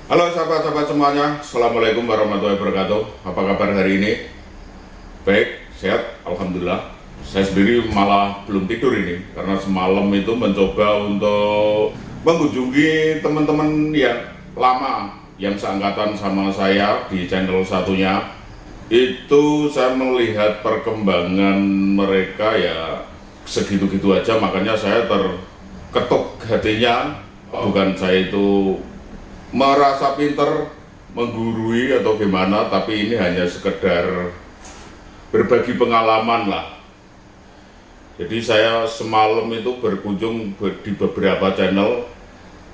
Halo sahabat-sahabat semuanya, Assalamualaikum warahmatullahi wabarakatuh. Apa kabar hari ini? Baik, sehat, Alhamdulillah. Saya sendiri malah belum tidur ini, karena semalam itu mencoba untuk mengunjungi teman-teman yang lama, yang seangkatan sama saya di channel satunya. Itu saya melihat perkembangan mereka ya segitu-gitu aja, makanya saya terketuk hatinya. Bukan saya itu merasa pinter menggurui atau gimana, tapi ini hanya sekedar berbagi pengalaman lah. Jadi saya semalam itu berkunjung di beberapa channel,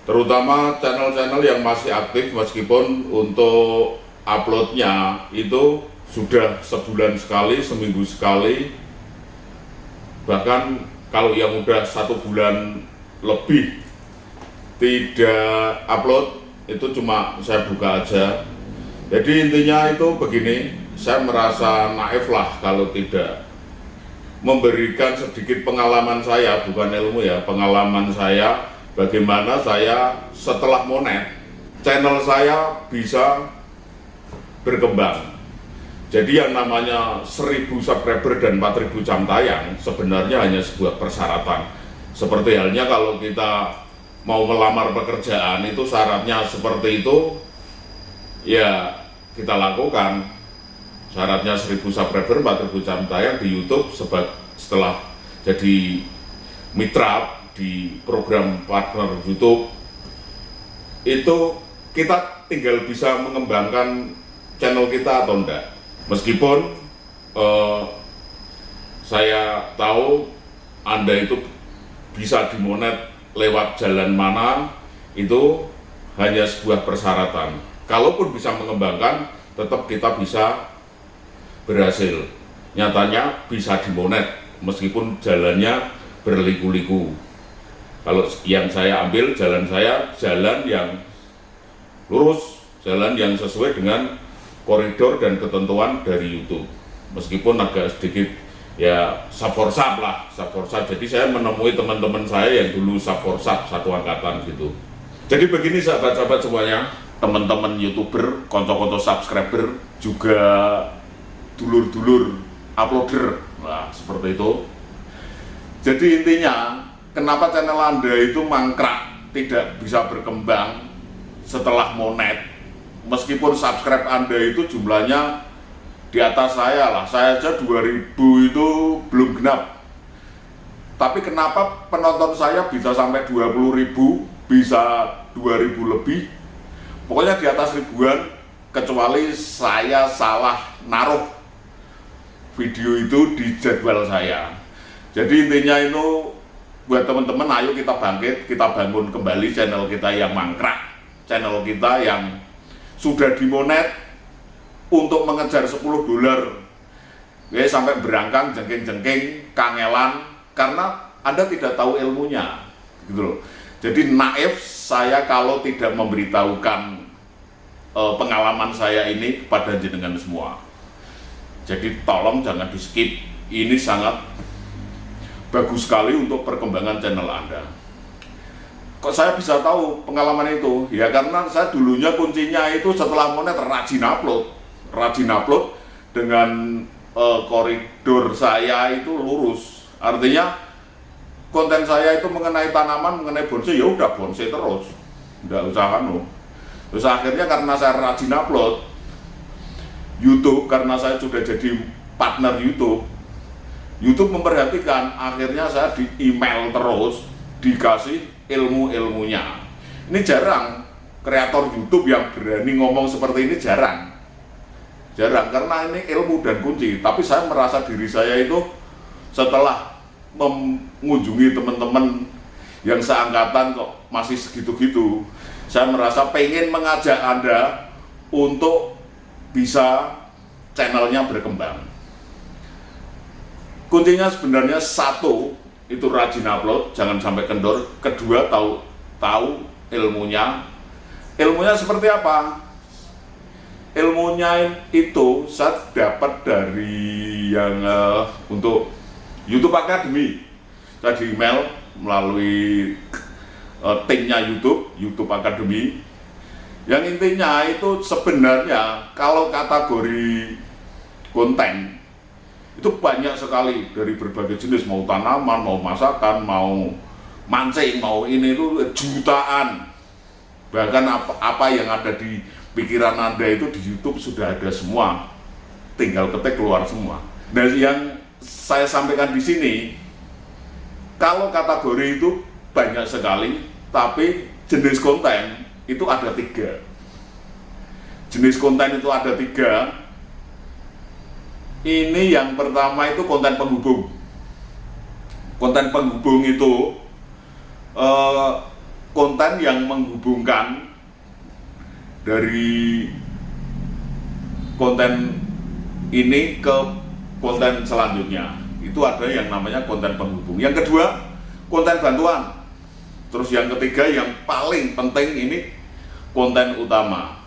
terutama channel-channel yang masih aktif, meskipun untuk uploadnya itu sudah sebulan sekali, seminggu sekali, bahkan kalau yang udah 1 bulan lebih tidak upload itu cuma saya buka aja. Jadi intinya itu begini, saya merasa naif lah kalau tidak memberikan sedikit pengalaman saya, bukan ilmu ya, pengalaman saya bagaimana saya setelah monet channel saya bisa berkembang. Jadi yang namanya 1000 subscriber dan 4000 jam tayang sebenarnya hanya sebuah persyaratan. Seperti halnya kalau kita mau melamar pekerjaan itu syaratnya seperti itu, ya kita lakukan. Syaratnya 1000 subscriber, 4000 jam tayang di YouTube. Setelah jadi mitra di program partner YouTube, itu kita tinggal bisa mengembangkan channel kita atau enggak. Meskipun saya tahu Anda itu bisa dimonet lewat jalan mana, itu hanya sebuah persyaratan. Kalaupun bisa mengembangkan, tetap kita bisa berhasil. Nyatanya bisa dimonet meskipun jalannya berliku-liku. Kalau yang saya ambil, jalan saya jalan yang lurus, jalan yang sesuai dengan koridor dan ketentuan dari YouTube. Meskipun agak sedikit ya sub-forsap lah, sub-forsap. Jadi saya menemui teman-teman saya yang dulu sub-forsap satu angkatan gitu. Jadi begini sahabat-sahabat semuanya, teman-teman YouTuber, konco-konco subscriber, juga dulur-dulur uploader, nah seperti itu. Jadi intinya, kenapa channel Anda itu mangkrak, tidak bisa berkembang setelah monet, meskipun subscribe Anda itu jumlahnya di atas saya lah, saya aja 2000 itu belum genap. Tapi kenapa penonton saya bisa sampai 20.000, bisa 2000 lebih, pokoknya di atas ribuan, kecuali saya salah naruh video itu di jadwal saya. Jadi intinya itu buat teman-teman, ayo kita bangkit, kita bangun kembali channel kita yang mangkrak, channel kita yang sudah dimonet untuk mengejar $10 ya, sampai berangkang, jengking-jengking, kangelan, karena Anda tidak tahu ilmunya gitu loh. Jadi naif saya kalau tidak memberitahukan pengalaman saya ini kepada jenengan semua. Jadi tolong jangan di skip, ini sangat bagus sekali untuk perkembangan channel Anda. Kok saya bisa tahu pengalaman itu? Ya karena saya dulunya kuncinya itu setelah monet rajin upload dengan koridor saya itu lurus. Artinya konten saya itu mengenai tanaman, mengenai bonsai, ya udah bonsai terus, nggak usah kan. Terus akhirnya karena saya rajin upload YouTube, karena saya sudah jadi partner YouTube, YouTube memperhatikan, akhirnya saya di email terus, dikasih ilmu-ilmunya. Ini jarang kreator YouTube yang berani ngomong seperti ini, jarang, karena ini ilmu dan kunci. Tapi saya merasa diri saya itu setelah mengunjungi teman-teman yang seangkatan kok masih segitu-gitu, saya merasa pengen mengajak Anda untuk bisa channelnya berkembang. Kuncinya sebenarnya satu, itu rajin upload, jangan sampai kendor. Kedua, tahu ilmunya. Ilmunya seperti apa? Ilmunya itu saya dapat dari yang untuk YouTube Academy. Saya di email melalui timnya YouTube Academy. Yang intinya itu sebenarnya kalau kategori konten itu banyak sekali dari berbagai jenis, mau tanaman, mau masakan, mau mancing, mau ini itu jutaan. Bahkan apa yang ada di pikiran Anda itu di YouTube sudah ada semua, tinggal ketik keluar semua. Nah, yang saya sampaikan di sini, kalau kategori itu banyak sekali, tapi jenis konten itu ada 3. Jenis konten itu ada 3. Ini yang pertama itu konten penghubung. Konten penghubung itu konten yang menghubungkan dari konten ini ke konten selanjutnya. Itu ada yang namanya konten penghubung. Yang kedua, konten bantuan. Terus yang ketiga yang paling penting ini konten utama.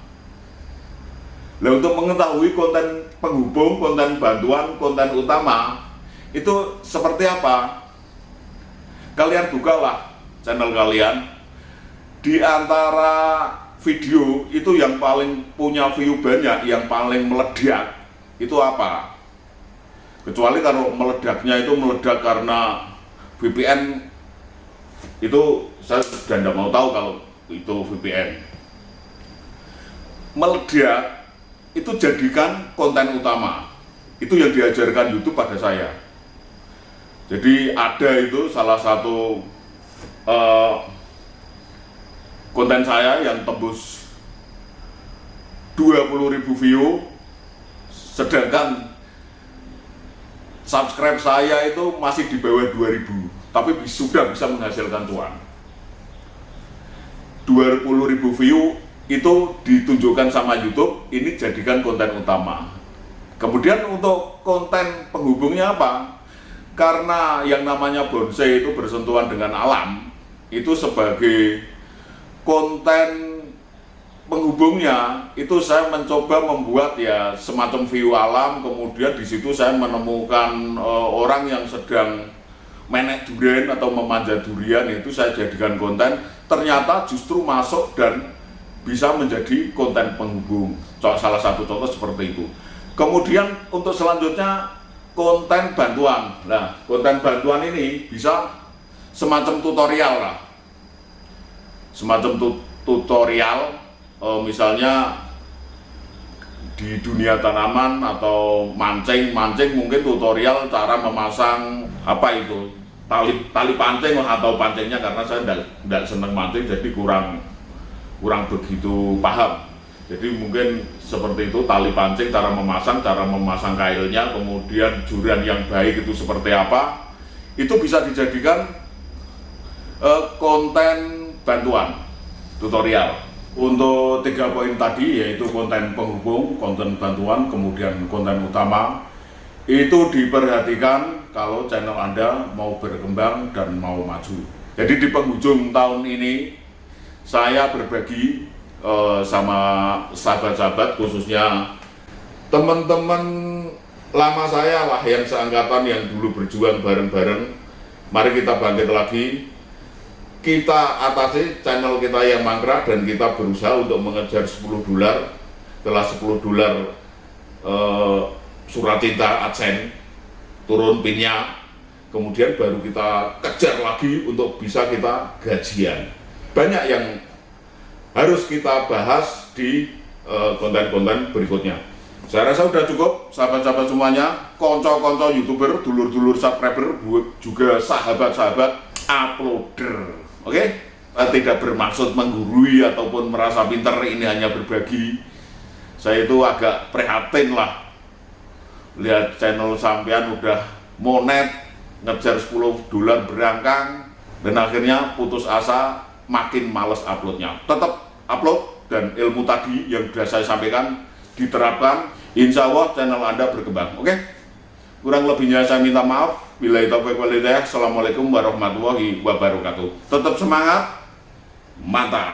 Nah, untuk mengetahui konten penghubung, konten bantuan, konten utama itu seperti apa? Kalian bukalah channel kalian. Di antara video itu yang paling punya view banyak, yang paling meledak itu apa? Kecuali kalau meledaknya itu meledak karena VPN, itu saya sudah tidak mau tahu kalau itu VPN. Meledak itu jadikan konten utama. Itu yang diajarkan YouTube pada saya. Jadi ada itu salah satu konten saya yang tembus 20.000 view, sedangkan subscribe saya itu masih di bawah 2.000, tapi sudah bisa menghasilkan cuan. 20.000 view itu ditunjukkan sama YouTube, ini jadikan konten utama. Kemudian untuk konten penghubungnya apa? Karena yang namanya bonsai itu bersentuhan dengan alam, itu sebagai konten penghubungnya itu saya mencoba membuat ya semacam view alam. Kemudian di situ saya menemukan orang yang sedang menek durian atau memanjat durian, itu saya jadikan konten. Ternyata justru masuk dan bisa menjadi konten penghubung. Salah satu contoh seperti itu. Kemudian untuk selanjutnya konten bantuan. Nah, konten bantuan ini bisa semacam tutorial lah. Semacam tutorial, misalnya di dunia tanaman atau mancing mungkin tutorial cara memasang apa itu tali pancing atau pancingnya, karena saya tidak senang mancing jadi kurang begitu paham. Jadi mungkin seperti itu, tali pancing, cara memasang kailnya, kemudian durian yang baik itu seperti apa, itu bisa dijadikan konten bantuan tutorial. Untuk 3 poin tadi, yaitu konten penghubung, konten bantuan, kemudian konten utama, itu diperhatikan kalau channel Anda mau berkembang dan mau maju. Jadi di penghujung tahun ini saya berbagi sama sahabat-sahabat, khususnya teman-teman lama saya lah yang seangkatan, yang dulu berjuang bareng-bareng. Mari kita bangkit lagi, kita atasi channel kita yang mangkrak, dan kita berusaha untuk mengejar $10. Setelah $10 surat cinta AdSense turun pinnya, kemudian baru kita kejar lagi untuk bisa kita gajian. Banyak yang harus kita bahas di konten-konten berikutnya. Saya rasa sudah cukup, sahabat-sahabat semuanya, konco-konco YouTuber, dulur-dulur subscriber, juga sahabat-sahabat uploader. Oke? Tidak bermaksud menggurui ataupun merasa pintar, ini hanya berbagi. Saya itu agak prihatin lah lihat channel sampean udah monet, ngejar $10 berangkang, dan akhirnya putus asa, makin males uploadnya. Tetap upload, dan ilmu tadi yang sudah saya sampaikan diterapkan, insya Allah channel Anda berkembang. Oke? Kurang lebihnya saya minta maaf. Billahi taufiq wal hidayah. Assalamualaikum warahmatullahi wabarakatuh. Tetap semangat, mantap.